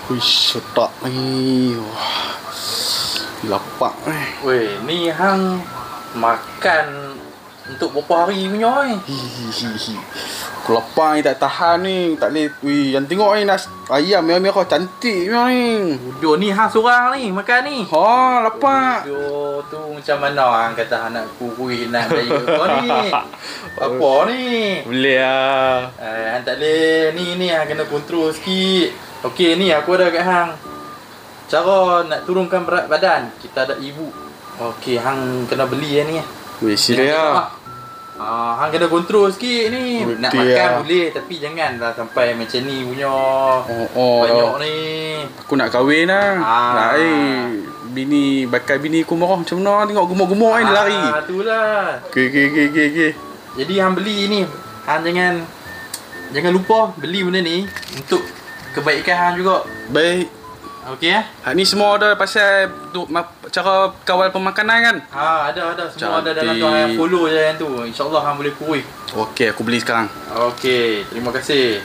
Huish, sedap ni. Wah. Lapar ni. Weh, ni hang makan untuk berapa hari punya ni? Hihihi. Aku lapar ni, tak tahan ni. Tak boleh. Wih, yang tengok ni ayam merah-merah cantik ni. Bodoh ni hang seorang ni makan ni. Ha, lapar. Bodoh tu macam mana hang kata hang nak kurui nak daya kau ni? Apa ni? Boleh lah. Hang tak boleh. Ni hang kena kontrol sikit. Okey ni aku ada kat hang. Cara nak turunkan berat badan. Kita ada ibu. Okey, hang kena beli ni. Wih, serius lah. Hang kena kontrol sikit ni. Betul Nak makan lah. boleh tapi janganlah sampai macam ni punya. Oh, Banyak ni. aku nak kahwin lah. Nak bini, bakal bini aku marah macam mana. Tengok gemuk-gemuk ni dia lari. Itulah. Okay. Jadi hang beli ni. Hang jangan lupa beli benda ni untuk kebaikan hang juga. Baik. Okey eh? Ni semua ada pasal cara kawal pemakanan kan? Ada semua ada dalam tu. Hang follow je yang tu. InsyaAllah hang boleh kurui. Okey, aku beli sekarang. Okey, terima kasih.